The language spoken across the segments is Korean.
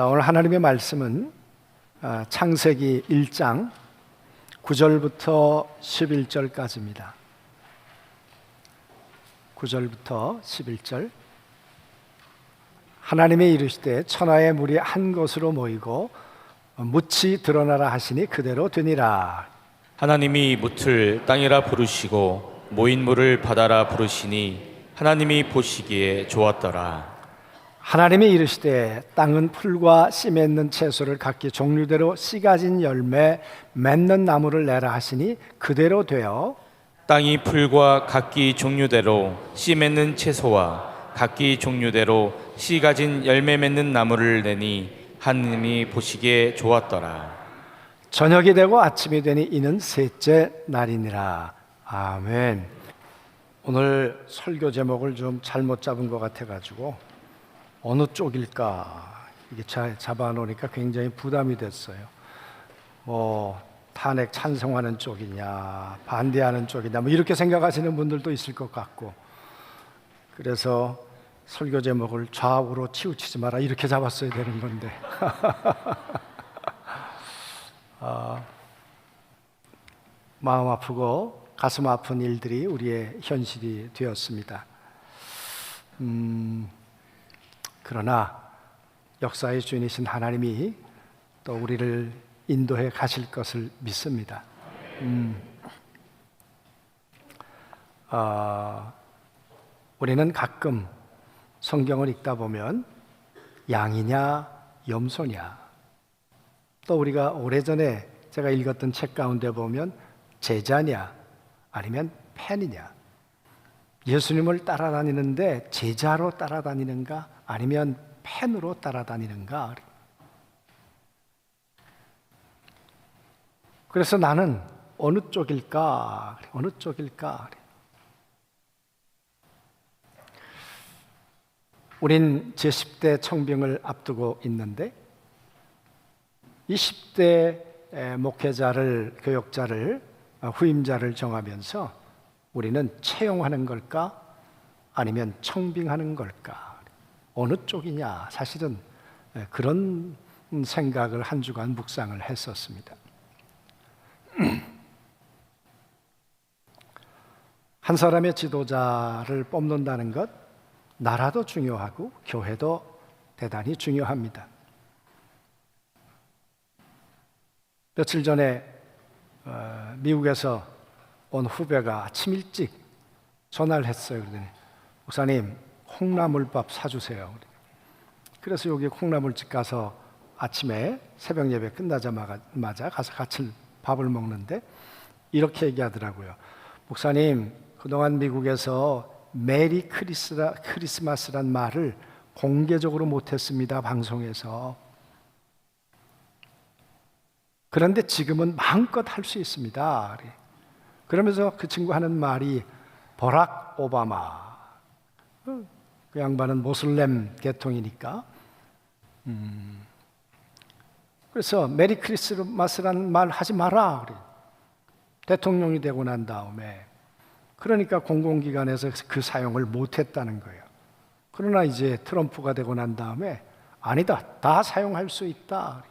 오늘 하나님의 말씀은 창세기 1장 9절부터 11절까지입니다. 9절부터 11절. 하나님이 이르시되 천하의 물이 한 곳으로 모이고 묻이 드러나라 하시니 그대로 되니라. 하나님이 묻을 땅이라 부르시고 모인 물을 바다라 부르시니 하나님이 보시기에 좋았더라. 하나님이 이르시되 땅은 풀과 씨 맺는 채소를 각기 종류대로 씨 가진 열매 맺는 나무를 내라 하시니 그대로 되어 땅이 풀과 각기 종류대로 씨 맺는 채소와 각기 종류대로 씨 가진 열매 맺는 나무를 내니 하나님이 보시기에 좋았더라. 저녁이 되고 아침이 되니 이는 셋째 날이니라. 아멘. 오늘 설교 제목을 좀 잘못 잡은 것 같아가지고 어느 쪽일까 이게 잡아놓으니까 굉장히 부담이 됐어요. 탄핵 찬성하는 쪽이냐 반대하는 쪽이냐 이렇게 생각하시는 분들도 있을 것 같고, 그래서 설교 제목을 좌우로 치우치지 마라 이렇게 잡았어야 되는 건데 마음 아프고 가슴 아픈 일들이 우리의 현실이 되었습니다. 그러나 역사의 주인이신 하나님이 또 우리를 인도해 가실 것을 믿습니다. 우리는 가끔 성경을 읽다 보면 양이냐 염소냐, 또 우리가 오래전에 제가 읽었던 책 가운데 보면 제자냐 아니면 팬이냐, 예수님을 따라다니는데 제자로 따라다니는가 아니면 팬으로 따라다니는가. 그래서 나는 어느 쪽일까? 어느 쪽일까? 우린 제10대 청빙을 앞두고 있는데 이 10대 목회자를, 교역자를, 후임자를 정하면서 우리는 채용하는 걸까? 아니면 청빙하는 걸까? 어느 쪽이냐? 사실은 그런 생각을 한 주간 묵상을 했었습니다. 한 사람의 지도자를 뽑는다는 것, 나라도 중요하고 교회도 대단히 중요합니다. 며칠 전에 미국에서 온 후배가 아침 일찍 전화를 했어요. 그러더니 목사님 콩나물밥 사주세요. 그래서 여기 콩나물집 가서 아침에 새벽 예배 끝나자마자 가서 같이 밥을 먹는데 이렇게 얘기하더라고요. 목사님, 그동안 미국에서 메리 크리스마스란 말을 공개적으로 못했습니다, 방송에서. 그런데 지금은 마음껏 할 수 있습니다. 그러면서 그 친구 하는 말이 버락 오바마, 그 양반은 모슬렘 계통이니까. 그래서 메리 크리스마스라는 말 하지 마라 그래. 대통령이 되고 난 다음에. 그러니까 공공기관에서 그 사용을 못했다는 거예요. 그러나 이제 트럼프가 되고 난 다음에 아니다, 다 사용할 수 있다.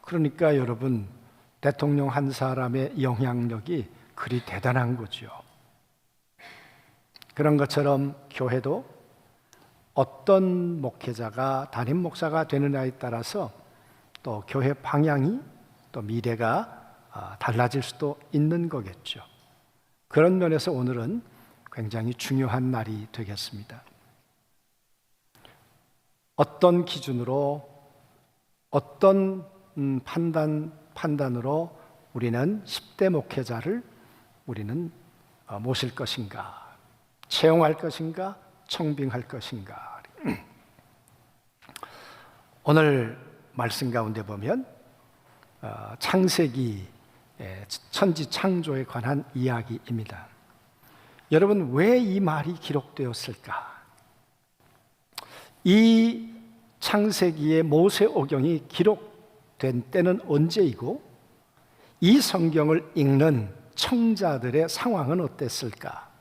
그러니까 여러분, 대통령 한 사람의 영향력이 그리 대단한 거죠. 그런 것처럼 교회도 어떤 목회자가 담임 목사가 되느냐에 따라서 또 교회 방향이, 또 미래가 달라질 수도 있는 거겠죠. 그런 면에서 오늘은 굉장히 중요한 날이 되겠습니다. 어떤 기준으로, 어떤 판단으로 우리는 10대 목회자를 우리는 모실 것인가? 채용할 것인가? 청빙할 것인가? 오늘 말씀 가운데 보면 창세기 천지 창조에 관한 이야기입니다. 여러분, 왜 이 말이 기록되었을까? 이 창세기의 모세오경이 기록된 때는 언제이고 이 성경을 읽는 청자들의 상황은 어땠을까?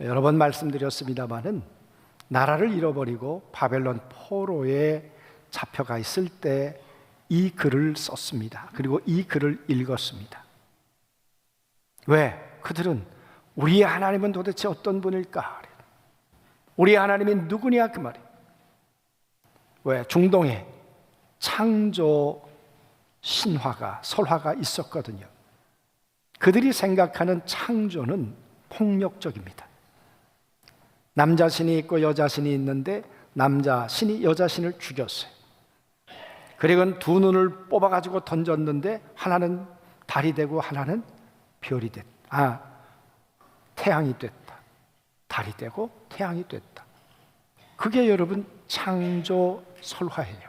여러 번 말씀드렸습니다마는 나라를 잃어버리고 바벨론 포로의 잡혀가 있을 때 이 글을 썼습니다. 그리고 이 글을 읽었습니다. 왜? 그들은 우리의 하나님은 도대체 어떤 분일까? 우리의 하나님이 누구냐 그 말이에요. 왜? 중동에 창조 신화가 설화가 있었거든요. 그들이 생각하는 창조는 폭력적입니다. 남자 신이 있고 여자 신이 있는데 남자 신이 여자 신을 죽였어요. 그리고 두 눈을 뽑아가지고 던졌는데 하나는 달이 되고 하나는 별이 됐다. 태양이 됐다. 달이 되고 태양이 됐다. 그게 여러분 창조 설화예요.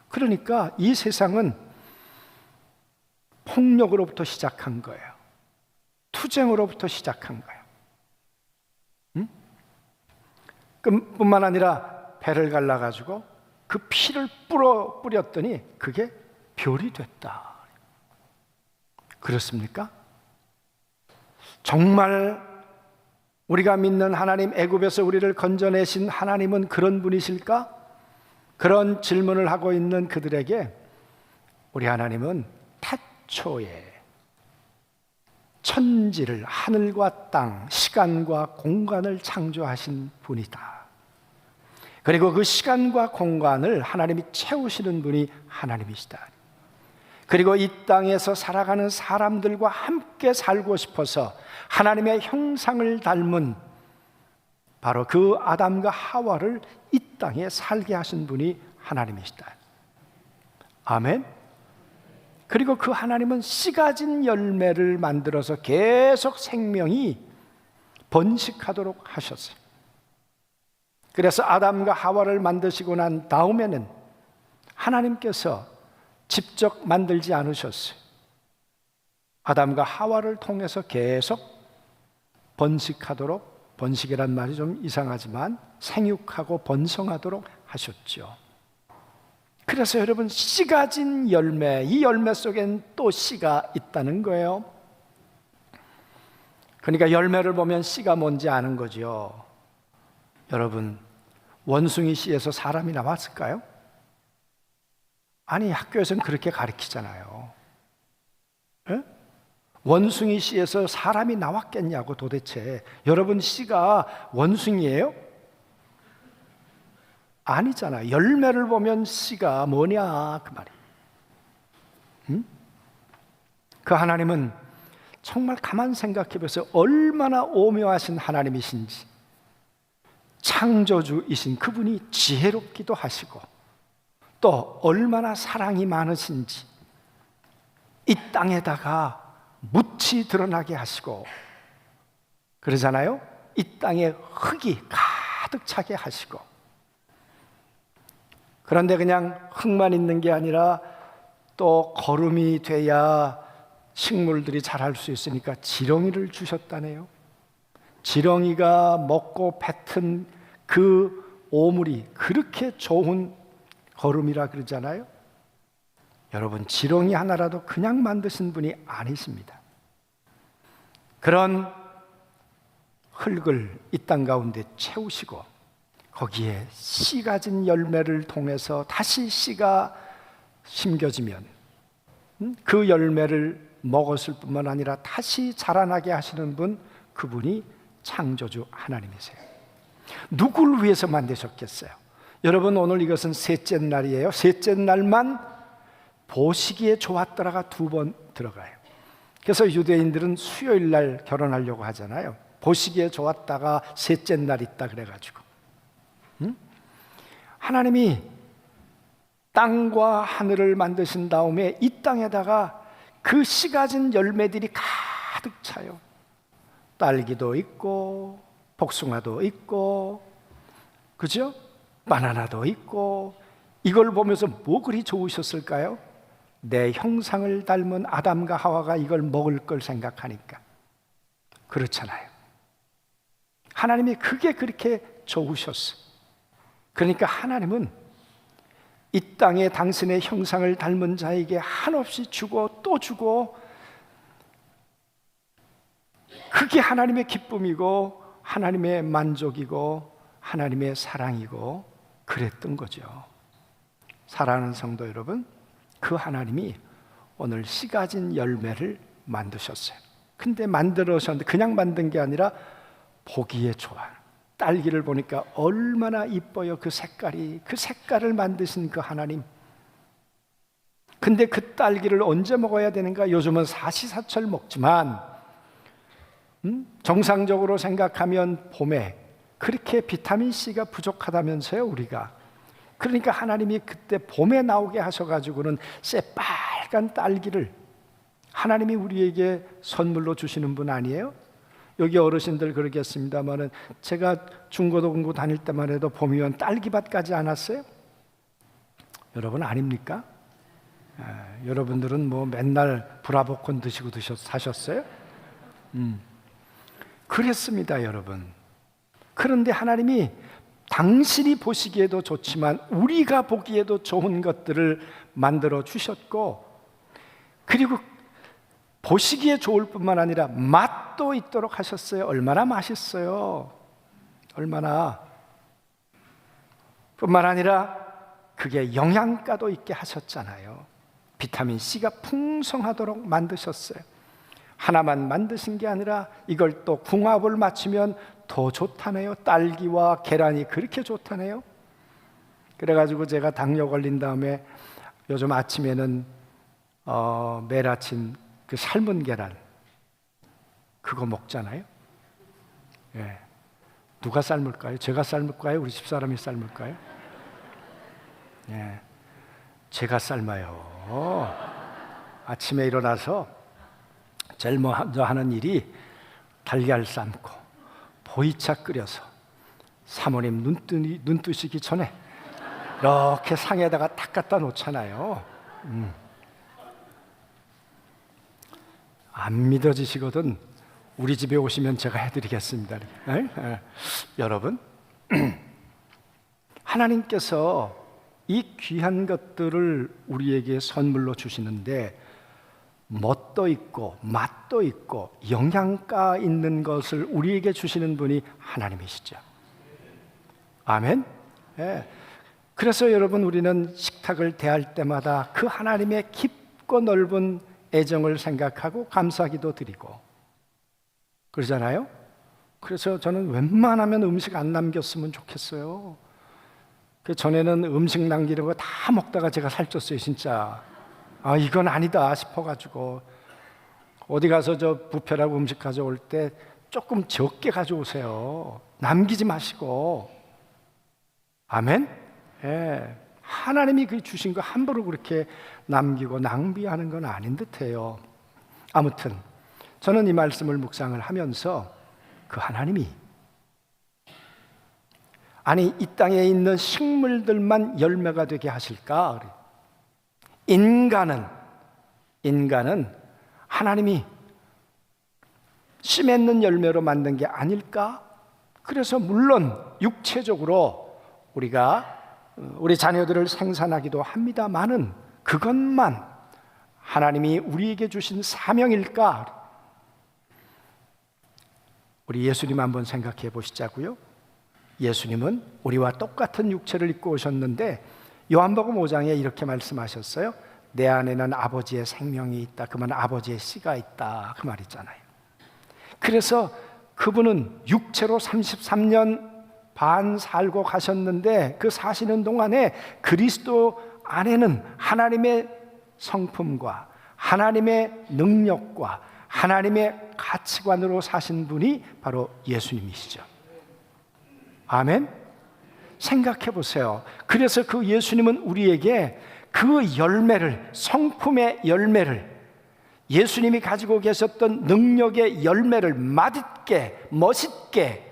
그러니까 이 세상은 폭력으로부터 시작한 거예요. 투쟁으로부터 시작한 거예요. 뿐만 아니라 배를 갈라가지고 그 피를 뿌렸더니 그게 별이 됐다. 그렇습니까? 정말 우리가 믿는 하나님, 애굽에서 우리를 건져내신 하나님은 그런 분이실까? 그런 질문을 하고 있는 그들에게 우리 하나님은 태초에 천지를, 하늘과 땅, 시간과 공간을 창조하신 분이다. 그리고 그 시간과 공간을 하나님이 채우시는 분이 하나님이시다. 그리고 이 땅에서 살아가는 사람들과 함께 살고 싶어서 하나님의 형상을 닮은 바로 그 아담과 하와를 이 땅에 살게 하신 분이 하나님이시다. 아멘. 그리고 그 하나님은 씨 가진 열매를 만들어서 계속 생명이 번식하도록 하셨어요. 그래서 아담과 하와를 만드시고 난 다음에는 하나님께서 직접 만들지 않으셨어요. 아담과 하와를 통해서 계속 번식하도록, 번식이란 말이 좀 이상하지만 생육하고 번성하도록 하셨죠. 그래서 여러분 씨 가진 열매, 이 열매 속엔 또 씨가 있다는 거예요. 그러니까 열매를 보면 씨가 뭔지 아는 거죠. 여러분 원숭이 씨에서 사람이 나왔을까요? 아니 학교에서는 그렇게 가르치잖아요. 에? 원숭이 씨에서 사람이 나왔겠냐고 도대체. 여러분 씨가 원숭이예요? 아니잖아요. 열매를 보면 씨가 뭐냐 그 말이에요. 응? 그 하나님은 정말 가만 생각해 보세요. 얼마나 오묘하신 하나님이신지. 창조주이신 그분이 지혜롭기도 하시고 또 얼마나 사랑이 많으신지 이 땅에다가 묻히 드러나게 하시고 그러잖아요. 이 땅에 흙이 가득 차게 하시고 그런데 그냥 흙만 있는 게 아니라 또 거름이 돼야 식물들이 자랄 수 있으니까 지렁이를 주셨다네요. 지렁이가 먹고 뱉은 그 오물이 그렇게 좋은 거름이라 그러잖아요. 여러분 지렁이 하나라도 그냥 만드신 분이 아니십니다. 그런 흙을 이 땅 가운데 채우시고 거기에 씨 가진 열매를 통해서 다시 씨가 심겨지면 그 열매를 먹었을 뿐만 아니라 다시 자라나게 하시는 분, 그분이 창조주 하나님이세요. 누구를 위해서 만드셨겠어요? 여러분 오늘 이것은 셋째 날이에요. 셋째 날만 보시기에 좋았더라가 2번 들어가요. 그래서 유대인들은 수요일 날 결혼하려고 하잖아요. 보시기에 좋았다가 셋째 날 있다 그래가지고 하나님이 땅과 하늘을 만드신 다음에 이 땅에다가 그 씨 가진 열매들이 가득 차요. 딸기도 있고 복숭아도 있고 그죠? 바나나도 있고 이걸 보면서 뭐 그리 좋으셨을까요? 내 형상을 닮은 아담과 하와가 이걸 먹을 걸 생각하니까 그렇잖아요. 하나님이 그게 그렇게 좋으셨어요. 그러니까 하나님은 이 땅에 당신의 형상을 닮은 자에게 한없이 주고 또 주고 그게 하나님의 기쁨이고 하나님의 만족이고 하나님의 사랑이고 그랬던 거죠. 사랑하는 성도 여러분, 그 하나님이 오늘 씨 가진 열매를 만드셨어요. 근데 만들어셨는데 그냥 만든 게 아니라 보기에 좋아. 딸기를 보니까 얼마나 이뻐요. 그 색깔이. 그 색깔을 만드신 그 하나님. 근데 그 딸기를 언제 먹어야 되는가? 요즘은 사시사철 먹지만 정상적으로 생각하면 봄에 그렇게 비타민C가 부족하다면서요, 우리가. 그러니까 하나님이 그때 봄에 나오게 하셔가지고는 새빨간 딸기를 하나님이 우리에게 선물로 주시는 분 아니에요? 여기 어르신들 그러겠습니다만은 제가 중고등부 다닐 때만 해도 봄이면 딸기밭까지 안 왔어요? 여러분 아닙니까? 여러분들은 뭐 맨날 브라보콘 드시고 사셨어요? 그랬습니다, 여러분. 그런데 하나님이 당신이 보시기에도 좋지만 우리가 보기에도 좋은 것들을 만들어 주셨고, 그리고 보시기에 좋을 뿐만 아니라 맛도 있도록 하셨어요. 얼마나 맛있어요. 얼마나. 뿐만 아니라 그게 영양가도 있게 하셨잖아요. 비타민C가 풍성하도록 만드셨어요. 하나만 만드신 게 아니라 이걸 또 궁합을 맞추면 더 좋다네요. 딸기와 계란이 그렇게 좋다네요. 그래가지고 제가 당뇨 걸린 다음에 요즘 아침에는 매일 아침 그 삶은 계란 그거 먹잖아요. 예. 누가 삶을까요? 제가 삶을까요? 우리 집사람이 삶을까요? 예. 제가 삶아요. 아침에 일어나서 제일 먼저 하는 일이 달걀 삶고 보이차 끓여서 사모님 눈 뜨시기 전에 이렇게 상에다가 탁 갖다 놓잖아요. 안 믿어지시거든 우리 집에 오시면 제가 해드리겠습니다. 여러분, 하나님께서 이 귀한 것들을 우리에게 선물로 주시는데 멋도 있고 맛도 있고 영양가 있는 것을 우리에게 주시는 분이 하나님이시죠. 아멘. 예. 그래서 여러분, 우리는 식탁을 대할 때마다 그 하나님의 깊고 넓은 애정을 생각하고 감사기도 드리고 그러잖아요. 그래서 저는 웬만하면 음식 안 남겼으면 좋겠어요. 그 전에는 음식 남기는 거 다 먹다가 제가 살쪘어요, 진짜. 아, 이건 아니다 싶어가지고 어디 가서 저 뷔페라고 음식 가져올 때 조금 적게 가져오세요. 남기지 마시고. 아멘? 예. 하나님이 그 주신 거 함부로 그렇게 남기고 낭비하는 건 아닌 듯해요. 아무튼 저는 이 말씀을 묵상을 하면서 그 하나님이 아니 이 땅에 있는 식물들만 열매가 되게 하실까? 인간은 하나님이 씨 맺는 열매로 만든 게 아닐까? 그래서 물론 육체적으로 우리 자녀들을 생산하기도 합니다만은 그것만 하나님이 우리에게 주신 사명일까? 우리 예수님 한번 생각해 보시자고요. 예수님은 우리와 똑같은 육체를 입고 오셨는데 요한복음 5장에 이렇게 말씀하셨어요. 내 안에는 아버지의 생명이 있다. 그만 아버지의 씨가 있다. 그 말이잖아요. 그래서 그분은 육체로 33년 반 살고 가셨는데 그 사시는 동안에 그리스도 안에는 하나님의 성품과 하나님의 능력과 하나님의 가치관으로 사신 분이 바로 예수님이시죠. 아멘? 생각해 보세요. 그래서 그 예수님은 우리에게 그 열매를, 성품의 열매를, 예수님이 가지고 계셨던 능력의 열매를 맛있게, 멋있게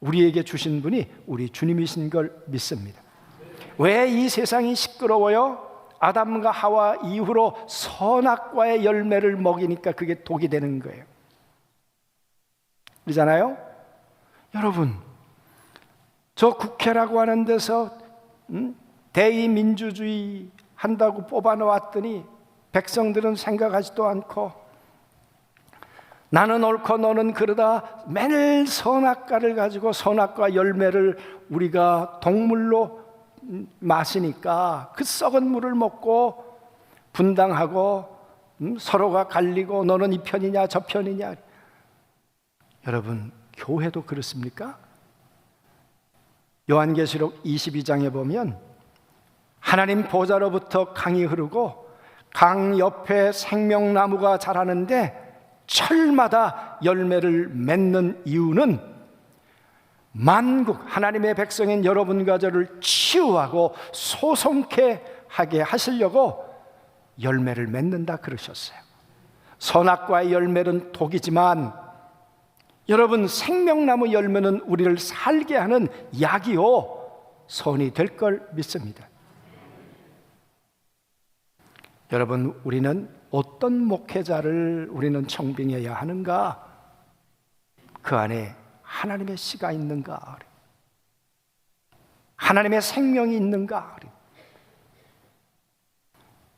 우리에게 주신 분이 우리 주님이신 걸 믿습니다. 왜 이 세상이 시끄러워요? 아담과 하와 이후로 선악과의 열매를 먹이니까 그게 독이 되는 거예요. 그러잖아요? 여러분, 저 국회라고 하는 데서 대의민주주의 한다고 뽑아놓았더니 백성들은 생각하지도 않고 나는 옳고 너는 그러다 매일 선악과를 가지고 선악과 열매를 우리가 동물로 마시니까 그 썩은 물을 먹고 분당하고 서로가 갈리고 너는 이 편이냐 저 편이냐. 여러분, 교회도 그렇습니까? 요한계시록 22장에 보면 하나님 보좌로부터 강이 흐르고 강 옆에 생명나무가 자라는데 철마다 열매를 맺는 이유는 만국 하나님의 백성인 여러분과 저를 치유하고 소송케 하게 하시려고 열매를 맺는다 그러셨어요. 선악과의 열매는 독이지만 여러분, 생명나무 열매는 우리를 살게 하는 약이요 선이 될 걸 믿습니다. 여러분, 우리는 어떤 목회자를 우리는 청빙해야 하는가? 그 안에 하나님의 씨가 있는가? 하나님의 생명이 있는가?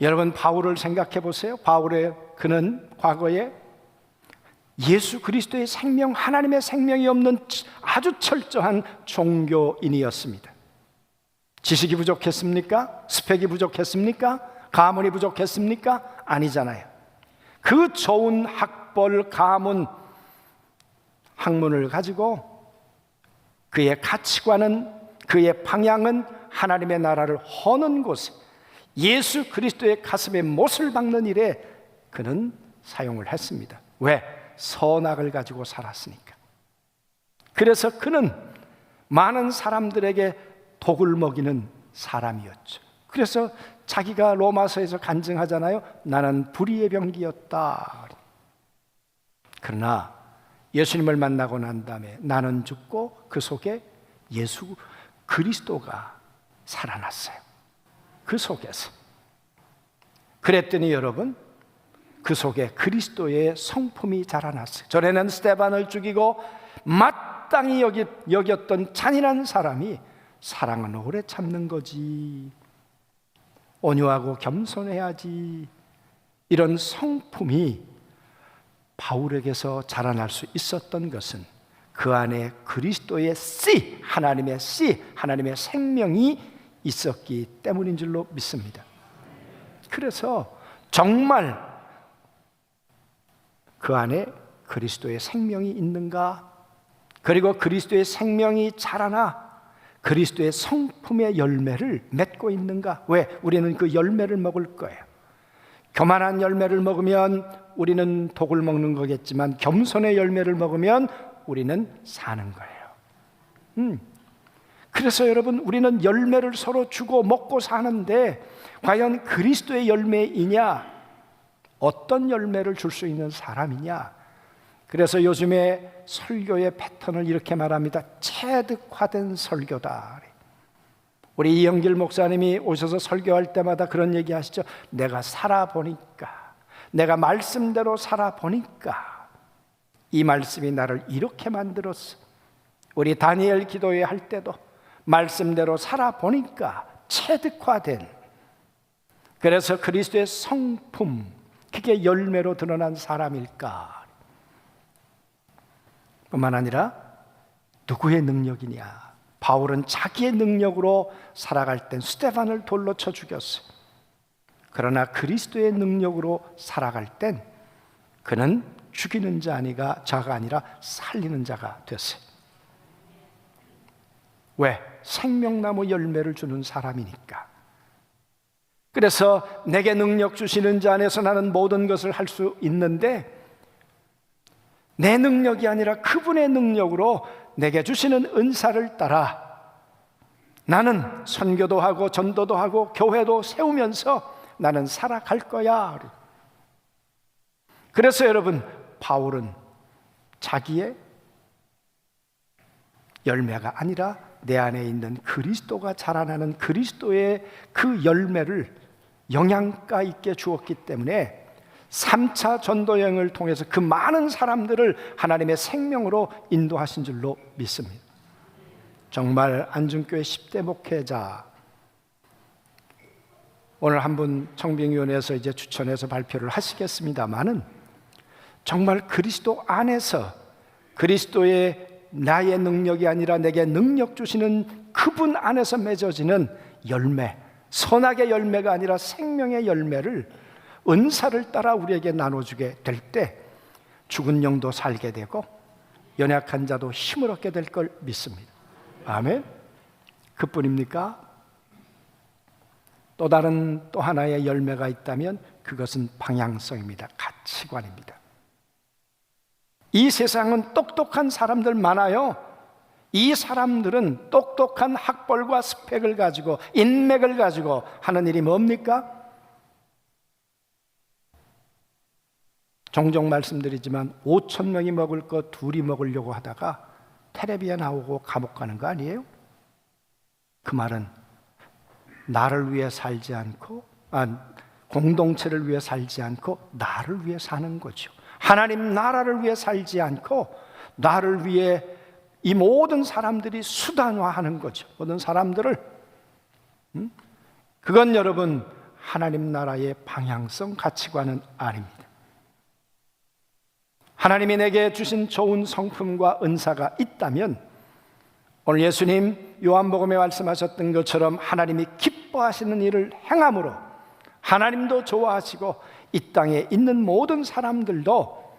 여러분, 바울을 생각해 보세요. 그는 과거에 예수 그리스도의 생명, 하나님의 생명이 없는 아주 철저한 종교인이었습니다. 지식이 부족했습니까? 스펙이 부족했습니까? 가문이 부족했습니까? 아니잖아요. 그 좋은 학벌, 가문, 학문을 가지고 그의 가치관은, 그의 방향은 하나님의 나라를 허는 곳에 예수 그리스도의 가슴에 못을 박는 일에 그는 사용을 했습니다. 왜? 선악을 가지고 살았으니까. 그래서 그는 많은 사람들에게 독을 먹이는 사람이었죠. 그래서 자기가 로마서에서 간증하잖아요. 나는 불의의 병기였다. 그러나 예수님을 만나고 난 다음에 나는 죽고 그 속에 예수 그리스도가 살아났어요. 그 속에서. 그랬더니 여러분, 그 속에 그리스도의 성품이 자라났어요. 전에는 스데반을 죽이고 마땅히 여겼던 잔인한 사람이 사랑은 오래 참는 거지, 온유하고 겸손해야지, 이런 성품이 바울에게서 자라날 수 있었던 것은 그 안에 그리스도의 씨, 하나님의 씨, 하나님의 생명이 있었기 때문인 줄로 믿습니다. 그래서 정말 그 안에 그리스도의 생명이 있는가? 그리고 그리스도의 생명이 자라나 그리스도의 성품의 열매를 맺고 있는가? 왜? 우리는 그 열매를 먹을 거예요. 교만한 열매를 먹으면 우리는 독을 먹는 거겠지만 겸손의 열매를 먹으면 우리는 사는 거예요. 그래서 여러분, 우리는 열매를 서로 주고 먹고 사는데 과연 그리스도의 열매이냐? 어떤 열매를 줄 수 있는 사람이냐? 그래서 요즘에 설교의 패턴을 이렇게 말합니다. 체득화된 설교다. 우리 이영길 목사님이 오셔서 설교할 때마다 그런 얘기 하시죠. 내가 살아보니까, 내가 말씀대로 살아보니까 이 말씀이 나를 이렇게 만들었어. 우리 다니엘 기도회 할 때도 말씀대로 살아보니까 체득화된, 그래서 그리스도의 성품, 그게 열매로 드러난 사람일까? 뿐만 아니라 누구의 능력이냐? 바울은 자기의 능력으로 살아갈 땐 스데반을 돌로 쳐 죽였어요. 그러나 그리스도의 능력으로 살아갈 땐 그는 죽이는 자가 아니라 살리는 자가 됐어요. 왜? 생명나무 열매를 주는 사람이니까. 그래서 내게 능력 주시는 자 안에서 나는 모든 것을 할 수 있는데 내 능력이 아니라 그분의 능력으로 내게 주시는 은사를 따라 나는 선교도 하고 전도도 하고 교회도 세우면서 나는 살아갈 거야. 그래서 여러분, 바울은 자기의 열매가 아니라 내 안에 있는 그리스도가 자라나는 그리스도의 그 열매를 영양가 있게 주었기 때문에 3차 전도여행을 통해서 그 많은 사람들을 하나님의 생명으로 인도하신 줄로 믿습니다. 정말 안중교회 10대 목회자, 오늘 한 분 청빙위원회에서 이제 추천해서 발표를 하시겠습니다마는 정말 그리스도 안에서 그리스도의 나의 능력이 아니라 내게 능력 주시는 그분 안에서 맺어지는 열매, 선악의 열매가 아니라 생명의 열매를, 은사를 따라 우리에게 나눠주게 될 때 죽은 영도 살게 되고 연약한 자도 힘을 얻게 될 걸 믿습니다. 아멘. 그뿐입니까? 또 다른 또 하나의 열매가 있다면 그것은 방향성입니다. 가치관입니다. 이 세상은 똑똑한 사람들 많아요. 이 사람들은 똑똑한 학벌과 스펙을 가지고 인맥을 가지고 하는 일이 뭡니까? 종종 말씀드리지만 5천 명이 먹을 거 둘이 먹으려고 하다가 텔레비에 나오고 감옥 가는 거 아니에요? 그 말은 나를 위해 살지 않고, 공동체를 위해 살지 않고 나를 위해 사는 거죠. 하나님 나라를 위해 살지 않고 나를 위해 이 모든 사람들이 수단화하는 거죠. 모든 사람들을. 그건 여러분 하나님 나라의 방향성, 가치관은 아닙니다. 하나님이 내게 주신 좋은 성품과 은사가 있다면 오늘 예수님 요한복음에 말씀하셨던 것처럼 하나님이 기뻐하시는 일을 행함으로 하나님도 좋아하시고 이 땅에 있는 모든 사람들도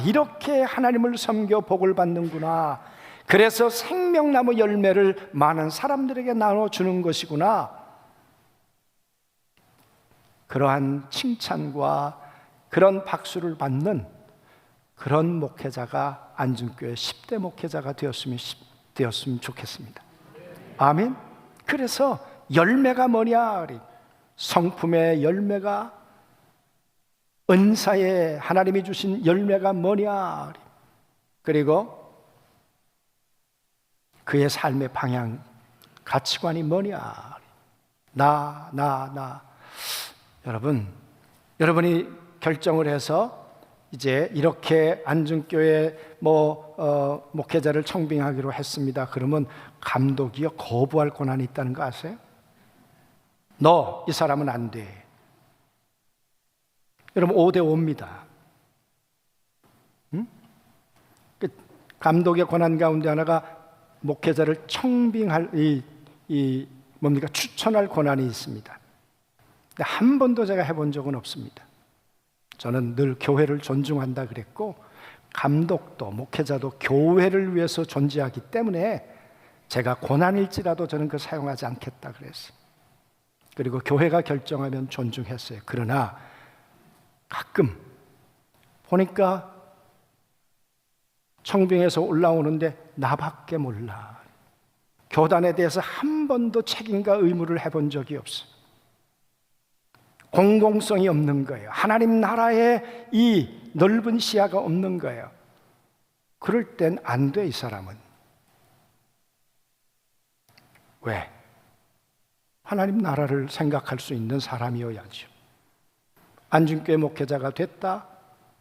이렇게 하나님을 섬겨 복을 받는구나, 그래서 생명나무 열매를 많은 사람들에게 나눠주는 것이구나, 그러한 칭찬과 그런 박수를 받는 그런 목회자가 안중교회 10대 목회자가 되었으면 좋겠습니다. 아멘. 그래서 열매가 뭐냐? 성품의 열매가, 은사에 하나님이 주신 열매가 뭐냐? 그리고 그의 삶의 방향, 가치관이 뭐냐? 나. 여러분이 결정을 해서 이제 이렇게 안중교회 목회자를 청빙하기로 했습니다. 그러면 감독이요 거부할 권한이 있다는 거 아세요? 너 이 사람은 안 돼. 여러분 5대5입니다. 감독의 권한 가운데 하나가 목회자를 청빙할 추천할 권한이 있습니다. 근데 한 번도 제가 해본 적은 없습니다. 저는 늘 교회를 존중한다 그랬고, 감독도 목회자도 교회를 위해서 존재하기 때문에 제가 고난일지라도 저는 그걸 사용하지 않겠다 그랬어요. 그리고 교회가 결정하면 존중했어요. 그러나 가끔 보니까 청빙에서 올라오는데 나밖에 몰라. 교단에 대해서 한 번도 책임과 의무를 해본 적이 없어요. 공공성이 없는 거예요. 하나님 나라의 이 넓은 시야가 없는 거예요. 그럴 땐 안 돼, 이 사람은. 왜? 하나님 나라를 생각할 수 있는 사람이어야죠. 안중교회 목회자가 됐다?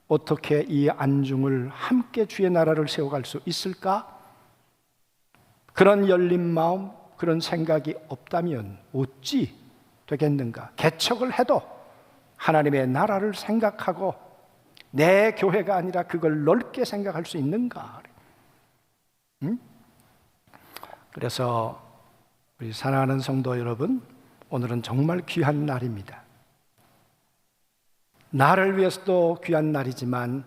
어떻게 이 안중을 함께 주의 나라를 세워갈 수 있을까? 그런 열린 마음, 그런 생각이 없다면 어찌 되겠는가? 개척을 해도 하나님의 나라를 생각하고 내 교회가 아니라 그걸 넓게 생각할 수 있는가? 그래서 우리 사랑하는 성도 여러분, 오늘은 정말 귀한 날입니다. 나를 위해서도 귀한 날이지만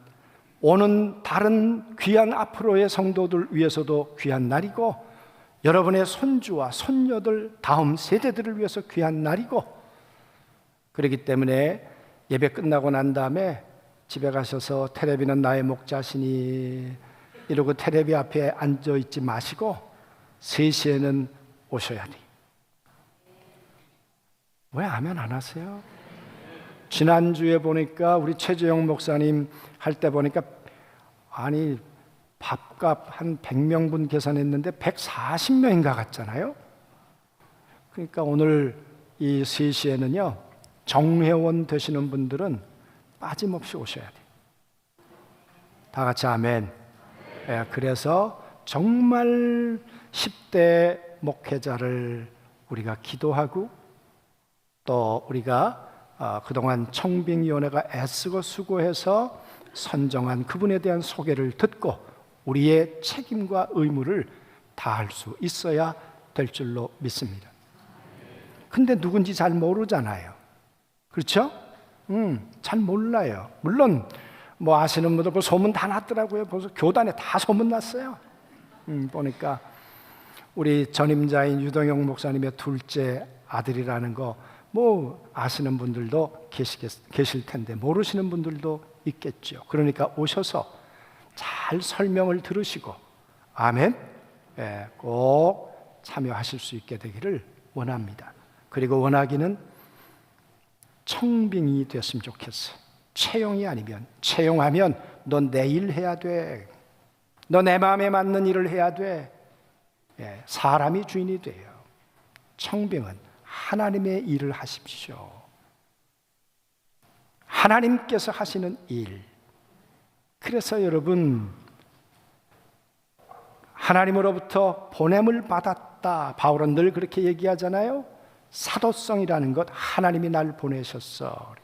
오는 다른 귀한 앞으로의 성도들 위해서도 귀한 날이고, 여러분의 손주와 손녀들, 다음 세대들을 위해서 귀한 날이고, 그렇기 때문에 예배 끝나고 난 다음에 집에 가셔서 텔레비는 나의 목자시니 이러고 텔레비 앞에 앉아있지 마시고 3시에는 오셔야 돼. 왜 아멘 안 하세요? 지난주에 보니까 우리 최재영 목사님 할 때 보니까 밥값 한 100명분 계산했는데 140명인가 같잖아요. 그러니까 오늘 이 3시에는요 정회원 되시는 분들은 빠짐없이 오셔야 돼요. 다 같이 아멘. 그래서 정말 10대 목회자를 우리가 기도하고, 또 우리가 그동안 청빙위원회가 애쓰고 수고해서 선정한 그분에 대한 소개를 듣고 우리의 책임과 의무를 다할 수 있어야 될 줄로 믿습니다. 근데 누군지 잘 모르잖아요. 그렇죠? 잘 몰라요. 물론 뭐 아시는 분들 뭐 소문 다 났더라고요. 벌써 교단에 다 소문 났어요. 보니까 우리 전임자인 유동영 목사님의 둘째 아들이라는 거 뭐 아시는 분들도 계실 텐데 모르시는 분들도 있겠죠. 그러니까 오셔서 잘 설명을 들으시고 아멘, 꼭 참여하실 수 있게 되기를 원합니다. 그리고 원하기는 청빙이 됐으면 좋겠어요. 채용이 아니면, 채용하면 너 내 일 해야 돼, 너 내 마음에 맞는 일을 해야 돼. 사람이 주인이 돼요. 청빙은 하나님의 일을 하십시오. 하나님께서 하시는 일. 그래서 여러분, 하나님으로부터 보냄을 받았다. 바울은 늘 그렇게 얘기하잖아요. 사도성이라는 것, 하나님이 날 보내셨어.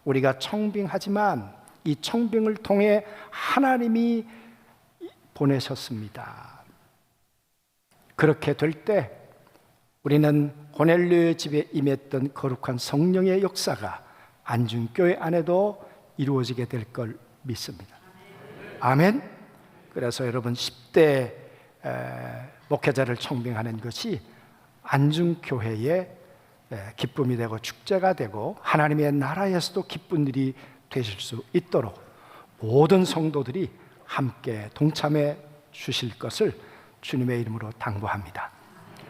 우리가 청빙하지만 이 청빙을 통해 하나님이 보내셨습니다. 그렇게 될 때 우리는 고넬료의 집에 임했던 거룩한 성령의 역사가 안중교회 안에도 이루어지게 될 걸 믿습니다. 아멘. 그래서 여러분 10대 목회자를 청빙하는 것이 안중교회의 기쁨이 되고 축제가 되고 하나님의 나라에서도 기쁜 일이 되실 수 있도록 모든 성도들이 함께 동참해 주실 것을 주님의 이름으로 당부합니다.